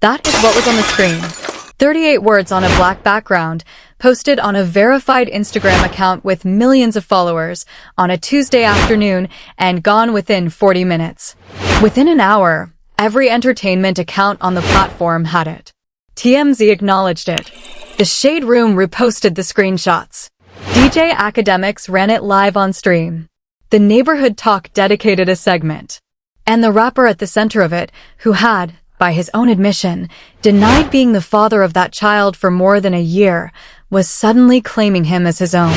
That is what was on the screen. 38 words on a black background, posted on a verified Instagram account with millions of followers on a Tuesday afternoon and gone within 40 minutes. Within an hour, every entertainment account on the platform had it. TMZ acknowledged it. The Shade Room reposted the screenshots. DJ Academics ran it live on stream. The Neighborhood Talk dedicated a segment. And the rapper at the center of it, who had, by his own admission, denied being the father of that child for more than a year, was suddenly claiming him as his own.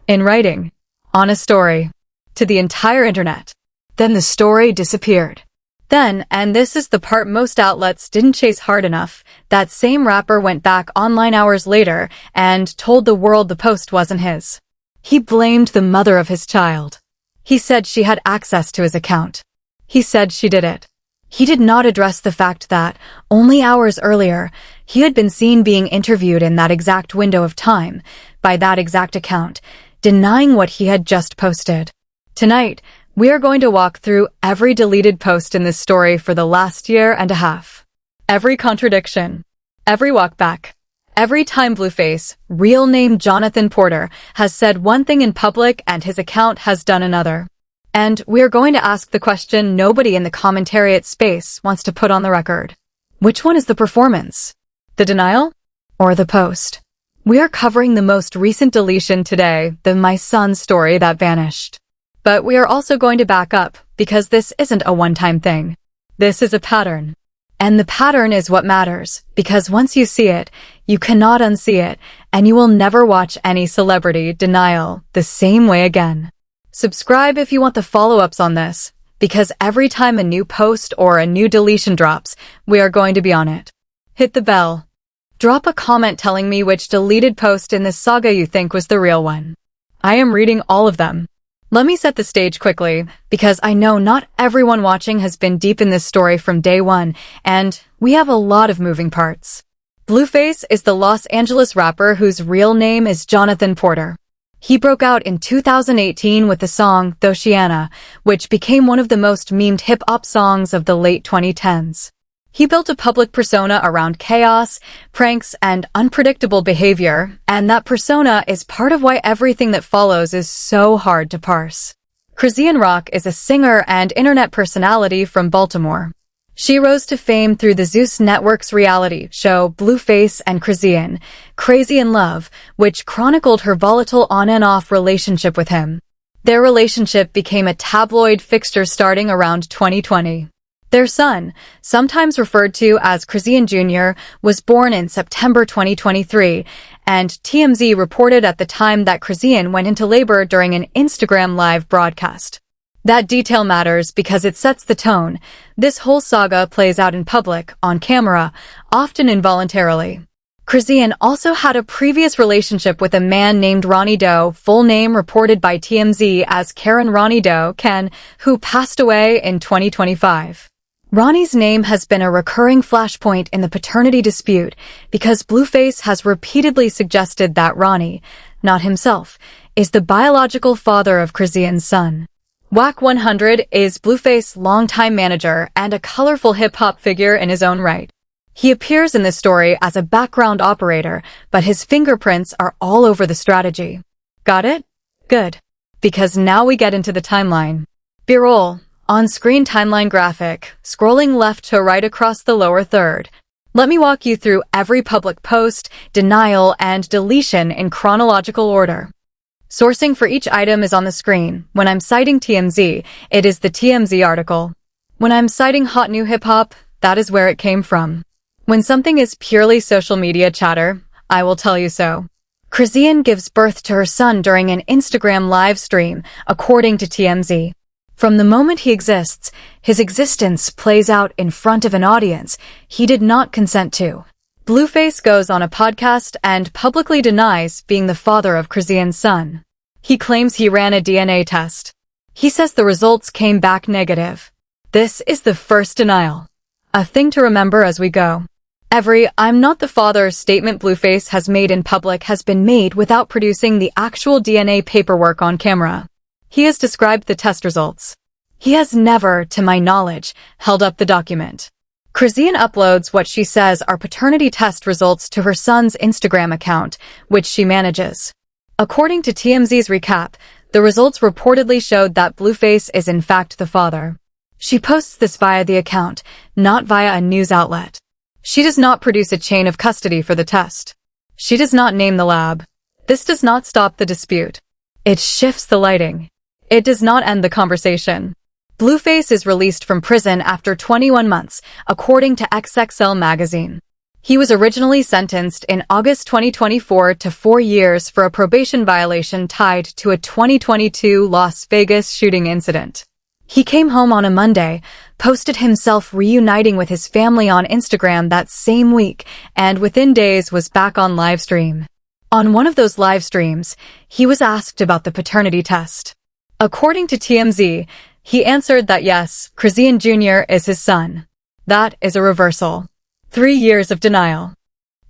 In writing, on a story, to the entire internet. Then the story disappeared. Then, and this is the part most outlets didn't chase hard enough, that same rapper went back online hours later and told the world the post wasn't his. He blamed the mother of his child. He said she had access to his account. He said she did it. He did not address the fact that, only hours earlier, he had been seen being interviewed in that exact window of time, by that exact account, denying what he had just posted. Tonight, we are going to walk through every deleted post in this story for the last year and a half. Every contradiction. Every walkback. Every time Blueface, real name Jonathan Porter, has said one thing in public and his account has done another. And we're going to ask the question nobody in the commentariat space wants to put on the record. Which one is the performance? The denial? Or the post? We are covering the most recent deletion today, the My Son story that vanished. But we are also going to back up, because this isn't a one-time thing. This is a pattern. And the pattern is what matters, because once you see it, you cannot unsee it, and you will never watch any celebrity denial the same way again. Subscribe if you want the follow-ups on this, because every time a new post or a new deletion drops, we are going to be on it. Hit the bell. Drop a comment telling me which deleted post in this saga you think was the real one. I am reading all of them. Let me set the stage quickly, because I know not everyone watching has been deep in this story from day one, and we have a lot of moving parts. Blueface is the Los Angeles rapper whose real name is Jonathan Porter. He broke out in 2018 with the song Thoshiana, which became one of the most memed hip-hop songs of the late 2010s. He built a public persona around chaos, pranks, and unpredictable behavior, and that persona is part of why everything that follows is so hard to parse. Chrisean Rock is a singer and internet personality from Baltimore. She rose to fame through the Zeus Network's reality show Blueface and Chrisean, Crazy in Love, which chronicled her volatile on and off relationship with him. Their relationship became a tabloid fixture starting around 2020. Their son, sometimes referred to as Chrisean Jr., was born in September 2023, and TMZ reported at the time that Chrisean went into labor during an Instagram live broadcast. That detail matters because it sets the tone. This whole saga plays out in public, on camera, often involuntarily. Chrisean also had a previous relationship with a man named Ronny Doe, full name reported by TMZ as Ronny Doe, who passed away in 2025. Ronny's name has been a recurring flashpoint in the paternity dispute because Blueface has repeatedly suggested that Ronny, not himself, is the biological father of Chrisean's son. Wack 100 is Blueface's longtime manager and a colorful hip-hop figure in his own right. He appears in this story as a background operator, but his fingerprints are all over the strategy. Got it? Good. Because now we get into the timeline. B-roll, on-screen timeline graphic, scrolling left to right across the lower third. Let me walk you through every public post, denial, and deletion in chronological order. Sourcing for each item is on the screen. When I'm citing TMZ, it is the TMZ article. When I'm citing hot new hip-hop, that is where it came from. When something is purely social media chatter, I will tell you so. Chrisean gives birth to her son during an Instagram live stream, according to TMZ. From the moment he exists, his existence plays out in front of an audience he did not consent to. Blueface goes on a podcast and publicly denies being the father of Chrisean's son. He claims he ran a DNA test. He says the results came back negative. This is the first denial. A thing to remember as we go. Every "I'm not the father" statement Blueface has made in public has been made without producing the actual DNA paperwork on camera. He has described the test results. He has never, to my knowledge, held up the document. Chrisean uploads what she says are paternity test results to her son's Instagram account, which she manages. According to TMZ's recap, the results reportedly showed that Blueface is in fact the father. She posts this via the account, not via a news outlet. She does not produce a chain of custody for the test. She does not name the lab. This does not stop the dispute. It shifts the lighting. It does not end the conversation. Blueface is released from prison after 21 months, according to XXL magazine. He was originally sentenced in August 2024 to 4 years for a probation violation tied to a 2022 Las Vegas shooting incident. He came home on a Monday, posted himself reuniting with his family on Instagram that same week, and within days was back on livestream. On one of those live streams, he was asked about the paternity test. According to TMZ, he answered that yes, Chrisean Jr. is his son. That is a reversal. 3 years of denial.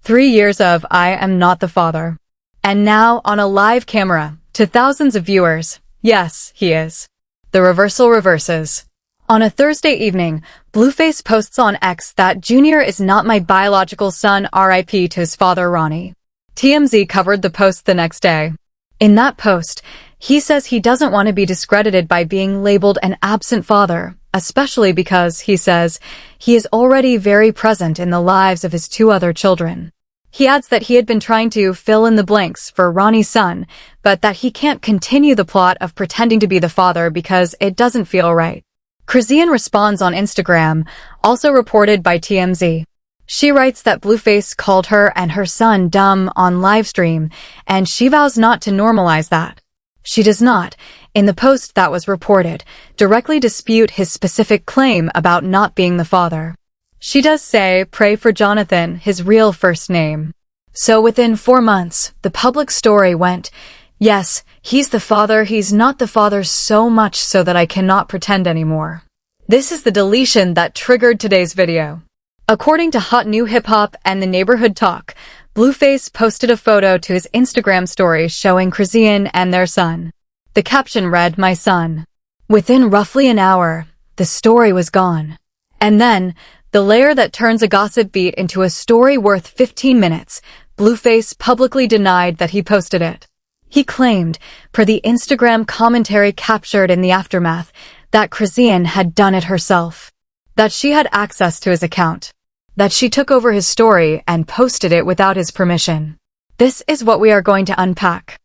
3 years of I am not the father. And now, on a live camera, to thousands of viewers, yes, he is. The reversal reverses. On a Thursday evening, Blueface posts on X that Junior is not my biological son, RIP to his father Ronny. TMZ covered the post the next day. In that post, he says he doesn't want to be discredited by being labeled an absent father, especially because, he says, he is already very present in the lives of his 2 other children. He adds that he had been trying to fill in the blanks for Ronny's son, but that he can't continue the plot of pretending to be the father because it doesn't feel right. Chrisean responds on Instagram, also reported by TMZ. She writes that Blueface called her and her son dumb on livestream, and she vows not to normalize that. She does not, in the post that was reported, directly dispute his specific claim about not being the father. She does say, pray for Jonathan, his real first name. So within 4 months, the public story went, yes, he's the father, he's not the father, so much so that I cannot pretend anymore. This is the deletion that triggered today's video. According to Hot New Hip Hop and The Neighborhood Talk, Blueface posted a photo to his Instagram story showing Chrisean and their son. The caption read, my son. Within roughly an hour, the story was gone. And then, the layer that turns a gossip beat into a story worth 15 minutes, Blueface publicly denied that he posted it. He claimed, per the Instagram commentary captured in the aftermath, that Chrisean had done it herself. That she had access to his account. That she took over his story and posted it without his permission. This is what we are going to unpack.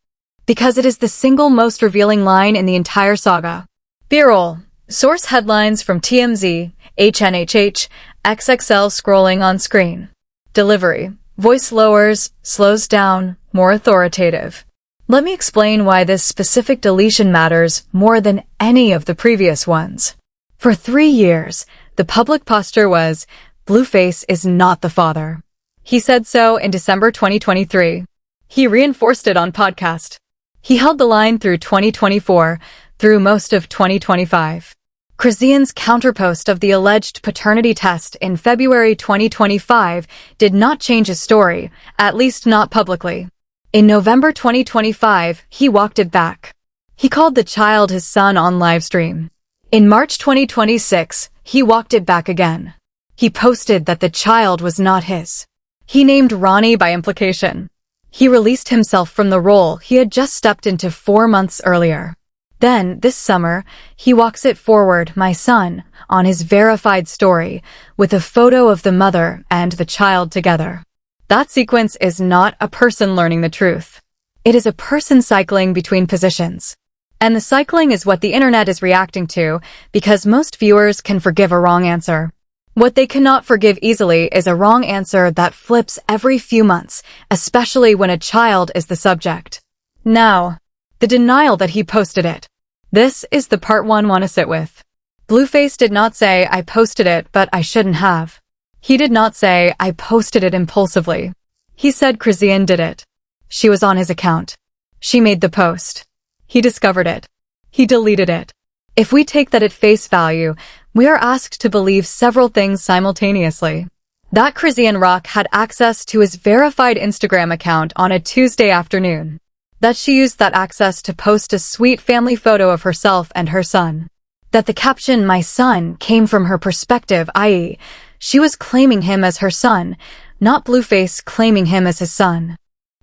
Because it is the single most revealing line in the entire saga. B-roll. Source headlines from TMZ, HNHH, XXL scrolling on screen. Delivery. Voice lowers, slows down, more authoritative. Let me explain why this specific deletion matters more than any of the previous ones. For 3 years, the public posture was, Blueface is not the father. He said so in December 2023. He reinforced it on podcast. He held the line through 2024, through most of 2025. Chrisean's counterpost of the alleged paternity test in February 2025 did not change his story, at least not publicly. In November 2025, he walked it back. He called the child his son on livestream. In March 2026, he walked it back again. He posted that the child was not his. He named Ronny by implication. He released himself from the role he had just stepped into 4 months earlier. Then, this summer, he walks it forward, my son, on his verified story, with a photo of the mother and the child together. That sequence is not a person learning the truth. It is a person cycling between positions. And the cycling is what the internet is reacting to, because most viewers can forgive a wrong answer. What they cannot forgive easily is a wrong answer that flips every few months, especially when a child is the subject. Now, the denial that he posted it. This is the part one want to sit with. Blueface did not say, I posted it, but I shouldn't have. He did not say, I posted it impulsively. He said Chrisean did it. She was on his account. She made the post. He discovered it. He deleted it. If we take that at face value, we are asked to believe several things simultaneously. That Chrisean Rock had access to his verified Instagram account on a Tuesday afternoon. That she used that access to post a sweet family photo of herself and her son. That the caption, my son, came from her perspective, i.e., She was claiming him as her son, not Blueface claiming him as his son.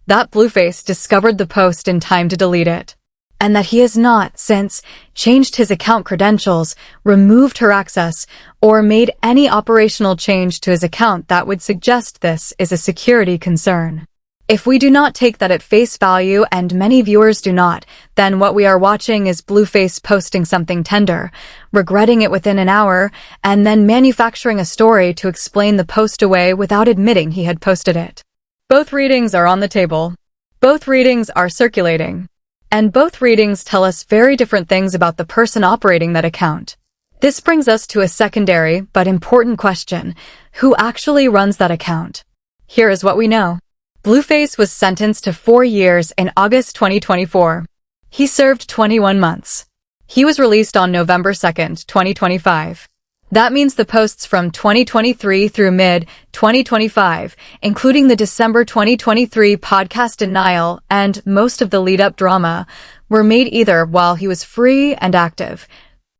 That Blueface discovered the post in time to delete it. And that he has not, since, changed his account credentials, removed her access, or made any operational change to his account that would suggest this is a security concern. If we do not take that at face value, and many viewers do not, then what we are watching is Blueface posting something tender, regretting it within an hour, and then manufacturing a story to explain the post away without admitting he had posted it. Both readings are on the table. Both readings are circulating. And both readings tell us very different things about the person operating that account. This brings us to a secondary but important question: who actually runs that account? Here is what we know. Blueface was sentenced to 4 years in August 2024. He served 21 months. He was released on November 2nd, 2025. That means the posts from 2023 through mid-2025, including the December 2023 podcast denial and most of the lead-up drama, were made either while he was free and active,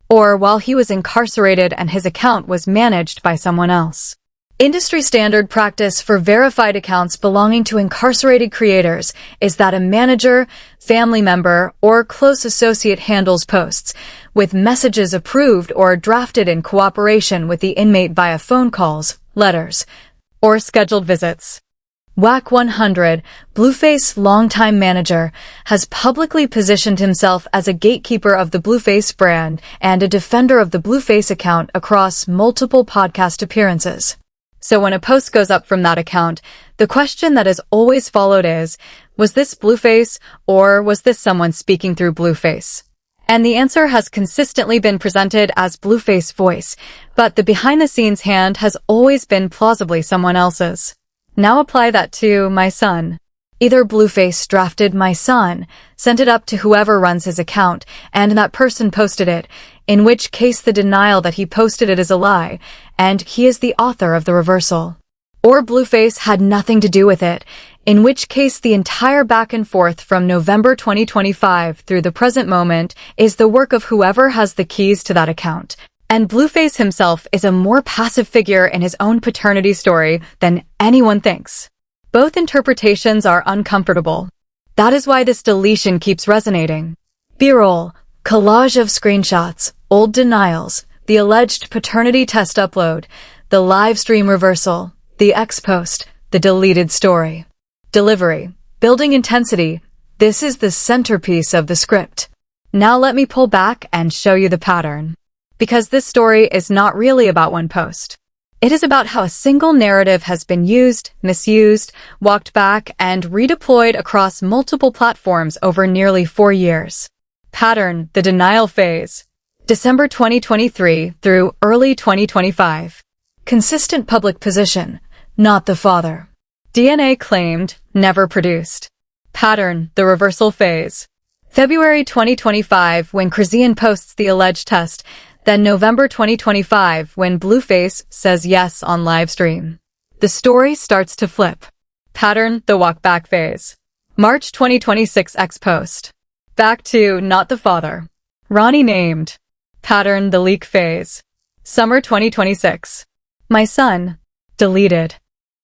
or while he was incarcerated and his account was managed by someone else. Industry standard practice for verified accounts belonging to incarcerated creators is that a manager, family member, or close associate handles posts, with messages approved or drafted in cooperation with the inmate via phone calls, letters, or scheduled visits. WAC 100, Blueface longtime manager, has publicly positioned himself as a gatekeeper of the Blueface brand and a defender of the Blueface account across multiple podcast appearances. So when a post goes up from that account, the question that is always followed is, was this Blueface or was this someone speaking through Blueface? And the answer has consistently been presented as Blueface voice, but the behind-the-scenes hand has always been plausibly someone else's. Now apply that to my son. Either Blueface drafted my son, sent it up to whoever runs his account, and that person posted it, in which case the denial that he posted it is a lie, and he is the author of the reversal. Or Blueface had nothing to do with it, in which case the entire back and forth from November 2025 through the present moment is the work of whoever has the keys to that account. And Blueface himself is a more passive figure in his own paternity story than anyone thinks. Both interpretations are uncomfortable. That is why this deletion keeps resonating. B-roll, collage of screenshots, old denials, the alleged paternity test upload, the live stream reversal, the X-post, the deleted story. Delivery, building intensity. This is the centerpiece of the script. Now let me pull back and show you the pattern. Because this story is not really about one post. It is about how a single narrative has been used, misused, walked back, and redeployed across multiple platforms over nearly 4 years. Pattern, the denial phase. December 2023 through early 2025. Consistent public position, not the father. DNA claimed, never produced. Pattern, the reversal phase. February 2025 when Chrisean posts the alleged test, then November 2025 when Blueface says yes on livestream. The story starts to flip. Pattern, the walk back phase. March 2026 X-post. Back to not the father. Ronny named. Pattern, the leak phase. Summer 2026. My son. Deleted.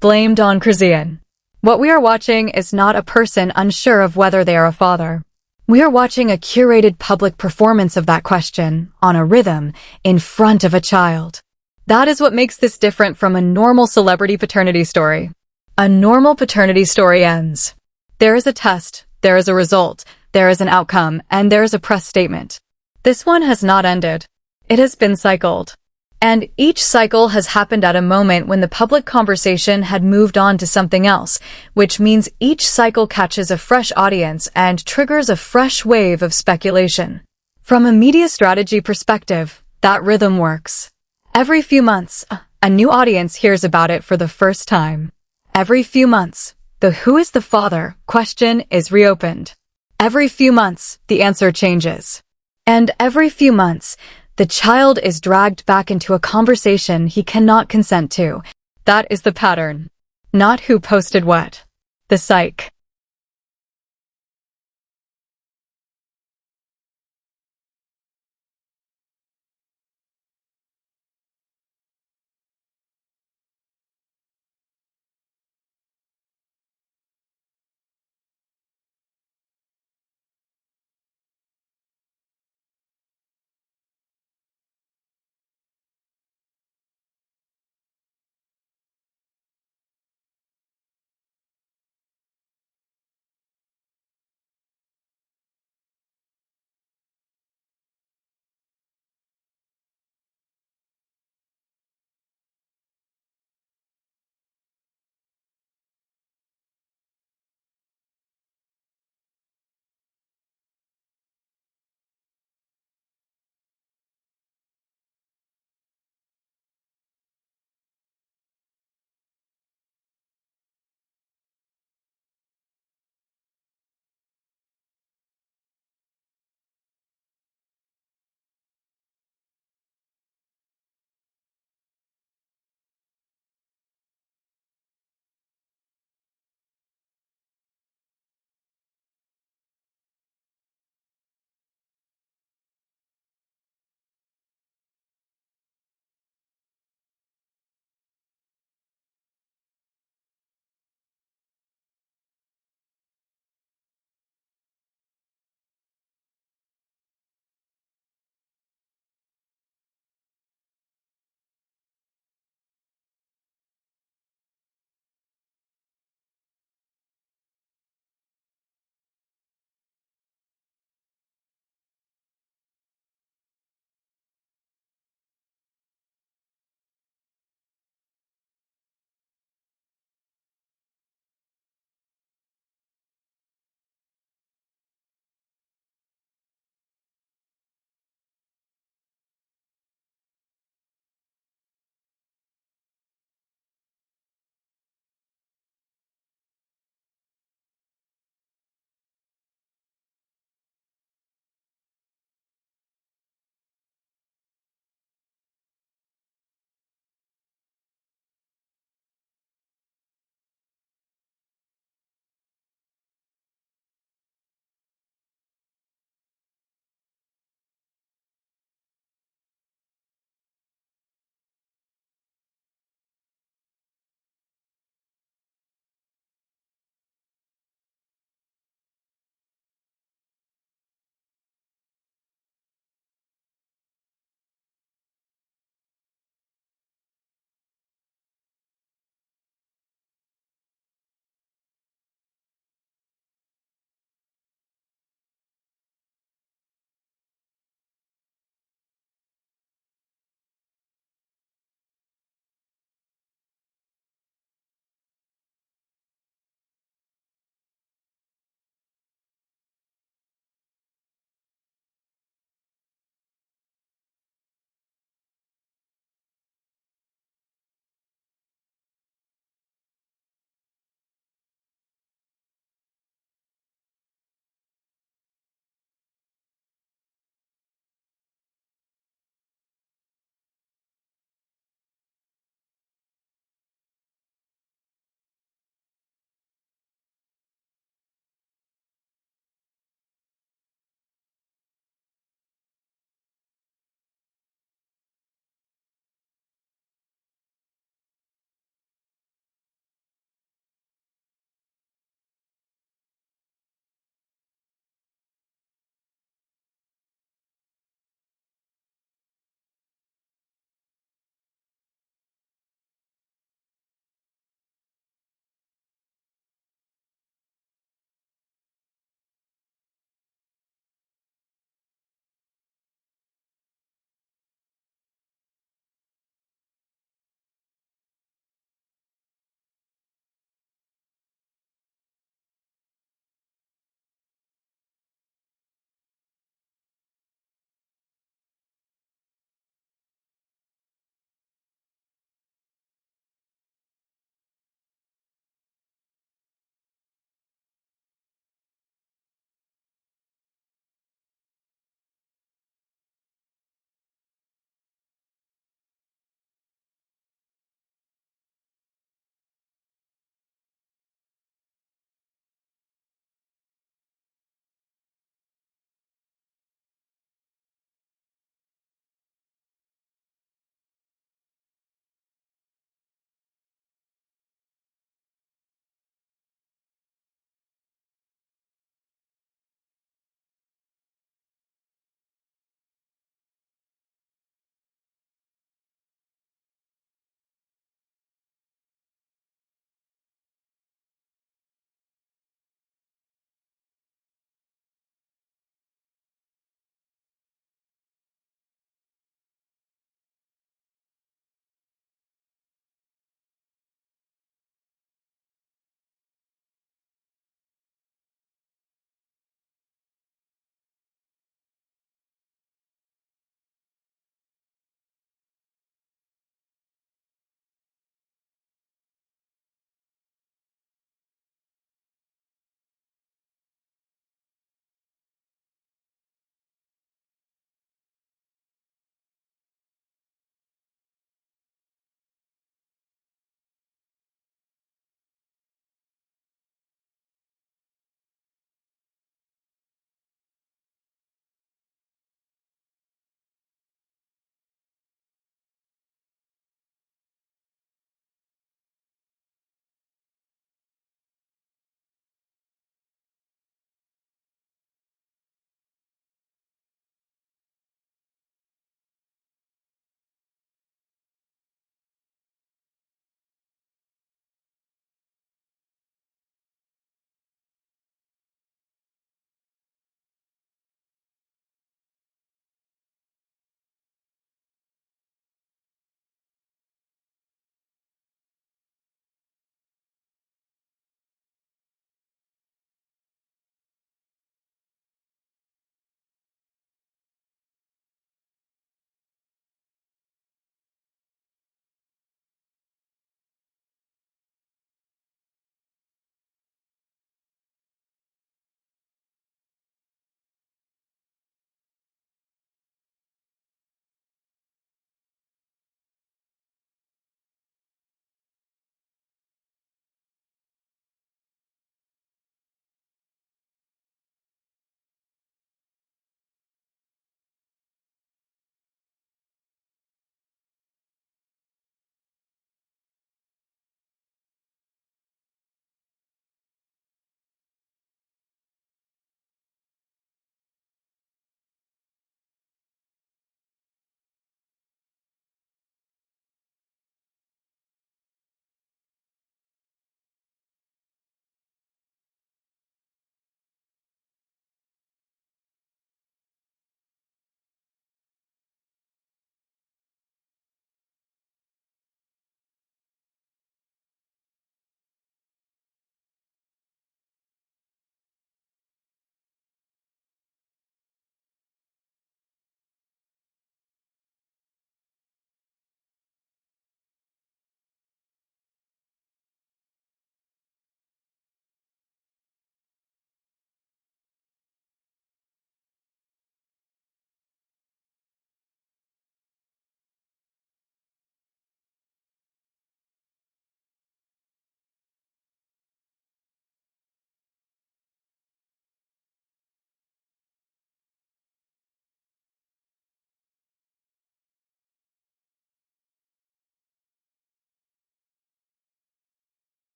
Blamed on Chrisean. What we are watching is not a person unsure of whether they are a father. We are watching a curated public performance of that question, on a rhythm, in front of a child. That is what makes this different from a normal celebrity paternity story. A normal paternity story ends. There is a test, there is a result, there is an outcome, and there is a press statement. This one has not ended. It has been cycled. And each cycle has happened at a moment when the public conversation had moved on to something else, which means each cycle catches a fresh audience and triggers a fresh wave of speculation. From a media strategy perspective, that rhythm works. Every few months, a new audience hears about it for the first time. Every few months, the who is the father question is reopened. Every few months, the answer changes. And every few months, the child is dragged back into a conversation he cannot consent to. That is the pattern. Not who posted what. The psych.